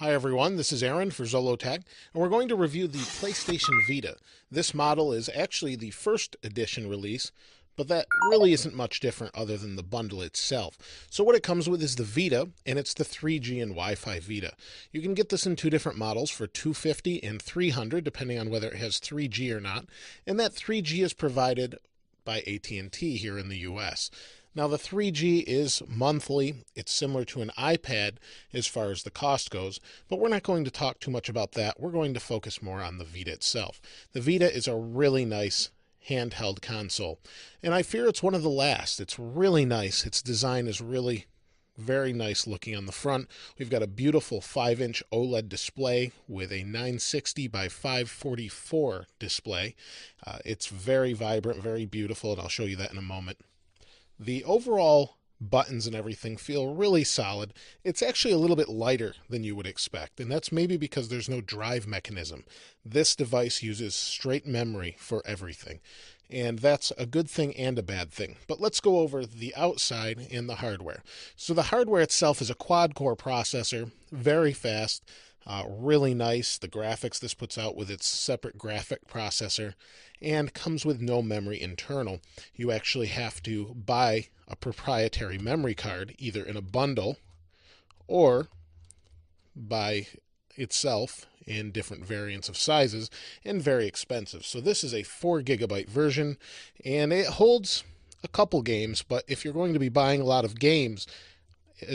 Hi everyone, this is Aaron for Zollotech, and we're going to review the PlayStation Vita. This model is actually the first edition release, but that really isn't much different other than the bundle itself. So what it comes with is the Vita, and it's the 3G and Wi-Fi Vita. You can get this in two different models for $250 and $300, depending on whether it has 3G or not, and that 3G is provided by AT&T here in the US. Now, the 3G is monthly. It's similar to an iPad as far as the cost goes, but we're not going to talk too much about that. We're going to focus more on the Vita itself. The Vita is a really nice handheld console, and I fear it's one of the last. It's really nice. Its design is really very nice looking on the front. We've got a beautiful 5-inch OLED display with a 960 by 544 display. It's very vibrant, very beautiful, and I'll show you that in a moment. The overall buttons and everything feel really solid. It's actually a little bit lighter than you would expect, and that's maybe because there's no drive mechanism. This device uses straight memory for everything, and that's a good thing and a bad thing. But let's go over the outside and the hardware. So the hardware itself is a quad-core processor, very fast, really nice. The graphics this puts out with its separate graphic processor, and comes with no memory internal. You actually have to buy a proprietary memory card either in a bundle or by itself in different variants of sizes, and very expensive. So this is a 4 GB version, and it holds a couple games, but if you're going to be buying a lot of games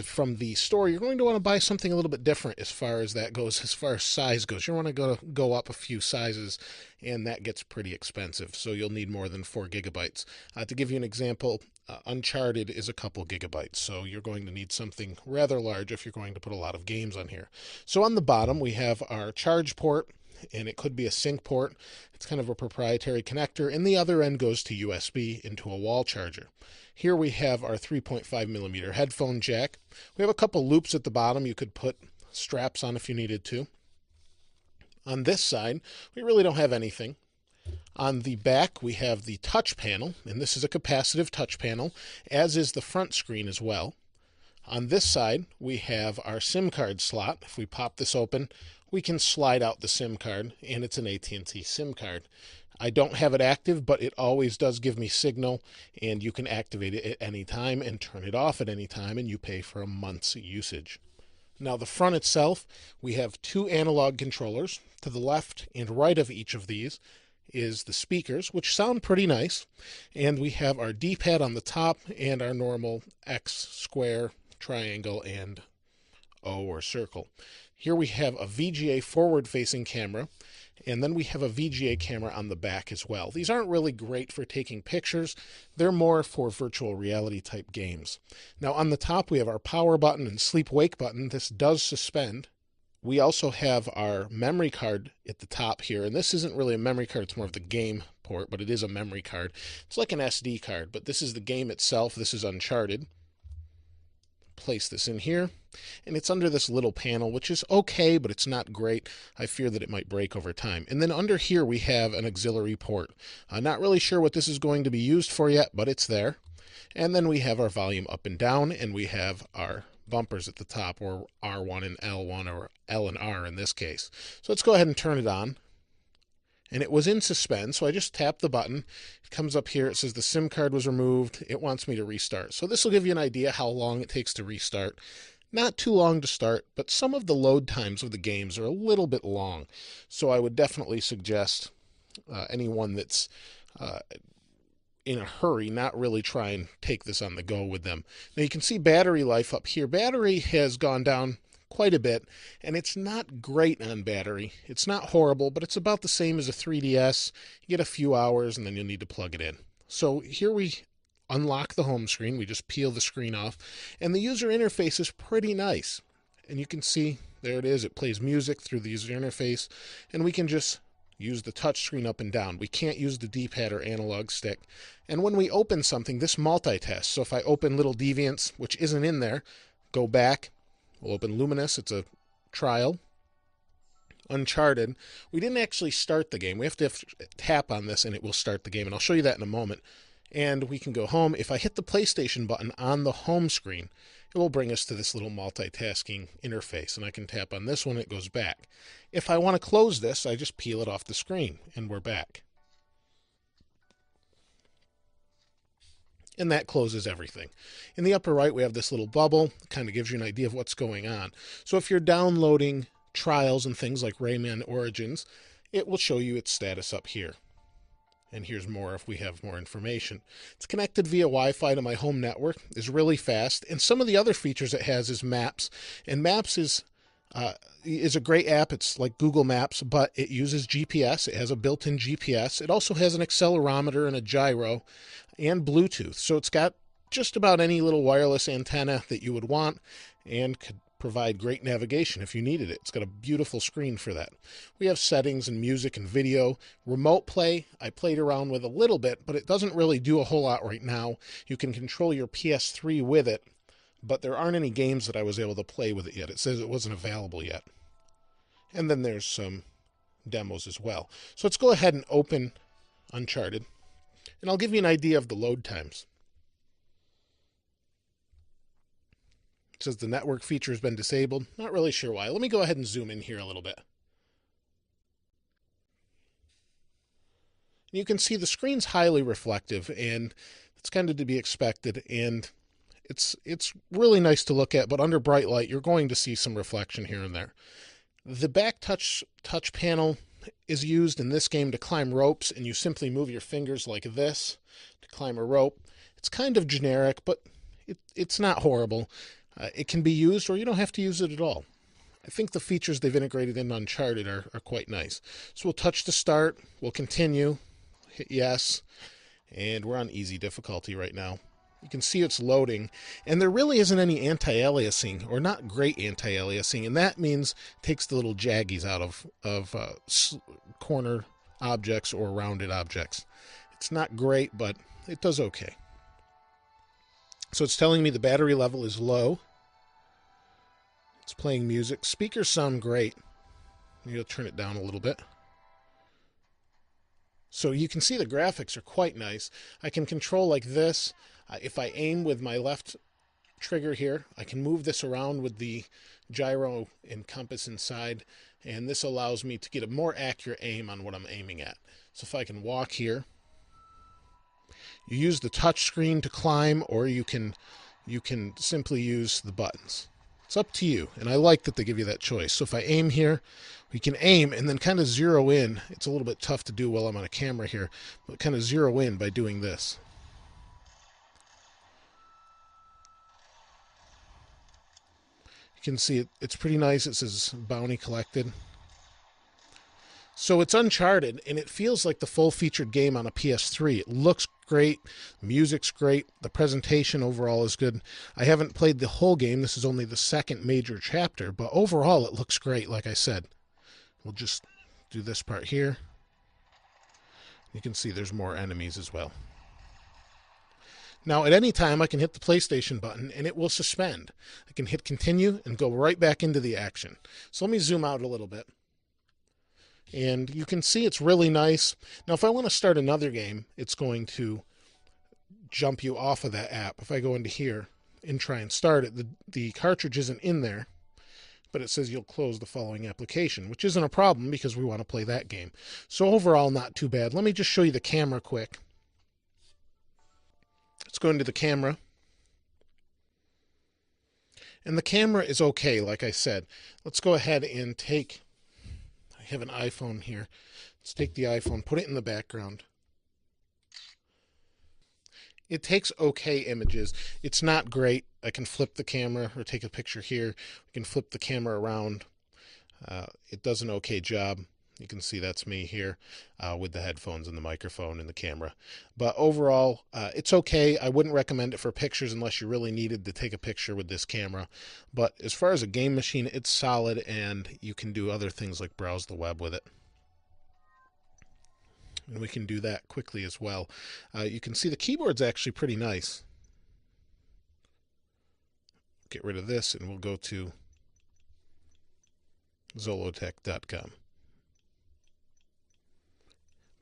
from the store, you're going to want to buy something a little bit different as far as that goes, as far as size goes. You want to go up a few sizes, and that gets pretty expensive, so you'll need more than 4 GB. To give you an example, Uncharted is a couple gigabytes, so you're going to need something rather large if you're going to put a lot of games on here. So on the bottom, we have our charge port, and it could be a sync port. It's kind of a proprietary connector, and the other end goes to USB into a wall charger. Here we have our 3.5mm headphone jack. We have a couple loops at the bottom. You could put straps on if you needed to. On this side, we really don't have anything. On the back, we have the touch panel, and this is a capacitive touch panel, as is the front screen as well. On this side, we have our SIM card slot. If we pop this open, we can slide out the SIM card, and it's an AT&T SIM card. I don't have it active, but it always does give me signal, and you can activate it at any time and turn it off at any time, and you pay for a month's usage. Now, the front itself, we have two analog controllers. To the left and right of each of these is the speakers, which sound pretty nice, and we have our D-pad on the top and our normal X, square, triangle, and O or circle. Here we have a VGA forward-facing camera, and then we have a VGA camera on the back as well. These aren't really great for taking pictures. They're more for virtual reality type games. Now on the top we have our power button and sleep-wake button. This does suspend. We also have our memory card at the top here, and this isn't really a memory card, it's more of the game port, but it is a memory card. It's like an SD card, but this is the game itself. This is Uncharted. Place this in here, and it's under this little panel, which is okay, but it's not great. I fear that it might break over time. And then under here we have an auxiliary port. I'm not really sure what this is going to be used for yet, but it's there. And then we have our volume up and down, and we have our bumpers at the top, or R1 and L1, or L and R in this case. So let's go ahead and turn it on. And it was in suspend, so I just tapped the button. It comes up here, it says the SIM card was removed. It wants me to restart. So this will give you an idea how long it takes to restart. Not too long to start, but some of the load times of the games are a little bit long. So I would definitely suggest anyone that's in a hurry not really try and take this on the go with them. Now you can see battery life up here. Battery has gone down quite a bit, and it's not great on battery. It's not horrible, but it's about the same as a 3DS. You get a few hours, and then you'll need to plug it in. So here we unlock the home screen. We just peel the screen off, and the user interface is pretty nice. And you can see, there it is. It plays music through the user interface, and we can just use the touch screen up and down. We can't use the D-pad or analog stick. And when we open something, this multitasks. So if I open Little Deviants, which isn't in there, go back, we'll open Luminous. It's a trial. Uncharted. We didn't actually start the game. We have to tap on this and it will start the game. And I'll show you that in a moment. And we can go home. If I hit the PlayStation button on the home screen, it will bring us to this little multitasking interface, and I can tap on this one, it goes back. If I want to close this, I just peel it off the screen, and we're back. And that closes everything. In the upper right, we have this little bubble. It kind of gives you an idea of what's going on. So if you're downloading trials and things like Rayman Origins, it will show you its status up here. And here's more if we have more information. It's connected via Wi-Fi to my home network, is really fast, and some of the other features it has is Maps. And Maps is a great app. It's like Google Maps, but it uses GPS. It has a built-in GPS. It also has an accelerometer and a gyro and Bluetooth. So it's got just about any little wireless antenna that you would want and could provide great navigation if you needed it. It's got a beautiful screen for that. We have settings and music and video. Remote play, I played around with a little bit, but it doesn't really do a whole lot right now. You can control your PS3 with it, but there aren't any games that I was able to play with it yet. It says it wasn't available yet. And then there's some demos as well. So let's go ahead and open Uncharted, and I'll give you an idea of the load times. It says the network feature has been disabled. Not really sure why. Let me go ahead and zoom in here a little bit. And you can see the screen's highly reflective, and it's kind of to be expected, and it's really nice to look at, but under bright light, you're going to see some reflection here and there. The back touch panel is used in this game to climb ropes, and you simply move your fingers like this to climb a rope. It's kind of generic, but it's not horrible. It can be used, or you don't have to use it at all. I think the features they've integrated in Uncharted are quite nice. So we'll touch to start, we'll continue, hit yes, and we're on easy difficulty right now. You can see it's loading, and there really isn't any anti-aliasing, or not great anti-aliasing, and that means it takes the little jaggies out of corner objects or rounded objects. It's not great, but it does okay. So it's telling me the battery level is low. It's playing music. Speakers sound great. Maybe I'll turn it down a little bit. So you can see the graphics are quite nice. I can control like this. If I aim with my left trigger here, I can move this around with the gyro and compass inside, and this allows me to get a more accurate aim on what I'm aiming at. So if I can walk here, you use the touch screen to climb, or you can simply use the buttons. It's up to you, and I like that they give you that choice. So if I aim here, we can aim and then kind of zero in. It's a little bit tough to do while I'm on a camera here, but kind of zero in by doing this. You can see it's pretty nice. It says bounty collected. So it's Uncharted, and it feels like the full-featured game on a PS3. It looks great, music's great, the presentation overall is good. I haven't played the whole game. This is only the second major chapter, but overall it looks great, like I said. We'll just do this part here. You can see there's more enemies as well. Now, at any time, I can hit the PlayStation button, and it will suspend. I can hit continue and go right back into the action. So let me zoom out a little bit. And you can see it's really nice. Now, if I want to start another game, it's going to jump you off of that app. If I go into here and try and start it, the cartridge isn't in there, but it says you'll close the following application, which isn't a problem because we want to play that game. So overall, not too bad. Let me just show you the camera quick. Let's go into the camera. And the camera is okay, like I said. Let's go ahead and take... I have an iPhone here. Let's take the iPhone, put it in the background. It takes okay images. It's not great. I can flip the camera or take a picture here. We can flip the camera around. It does an okay job. You can see that's me here with the headphones and the microphone and the camera. But overall, it's okay. I wouldn't recommend it for pictures unless you really needed to take a picture with this camera. But as far as a game machine, it's solid, and you can do other things like browse the web with it. And we can do that quickly as well. You can see the keyboard's actually pretty nice. Get rid of this, and we'll go to Zollotech.com.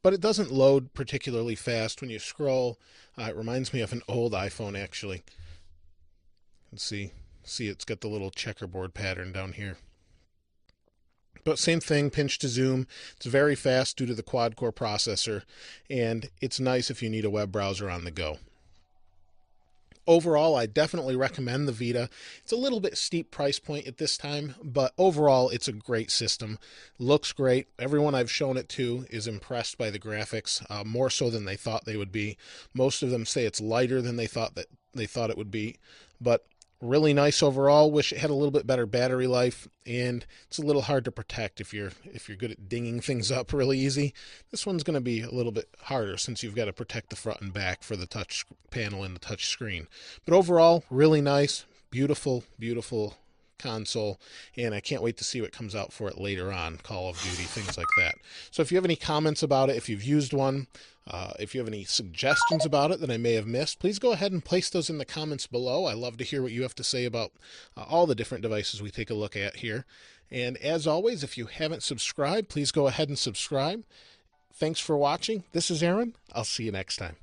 But it doesn't load particularly fast when you scroll. It reminds me of an old iPhone, actually. You can see it's got the little checkerboard pattern down here. But same thing, pinch to zoom. It's very fast due to the quad-core processor, and it's nice if you need a web browser on the go. Overall, I definitely recommend the Vita. It's a little bit steep price point at this time, but overall, it's a great system. Looks great. Everyone I've shown it to is impressed by the graphics, more so than they thought they would be. Most of them say it's lighter than they thought it would be, but really nice overall. Wish it had a little bit better battery life, and it's a little hard to protect if you're good at dinging things up really easy. This one's going to be a little bit harder since you've got to protect the front and back for the touch panel and the touch screen. But overall, really nice, beautiful, beautiful console, and I can't wait to see what comes out for it later on, Call of Duty, things like that. So if you have any comments about it, if you've used one, if you have any suggestions about it that I may have missed, please go ahead and place those in the comments below. I love to hear what you have to say about all the different devices we take a look at here. And as always, if you haven't subscribed, please go ahead and subscribe. Thanks for watching. This is Aaron. I'll see you next time.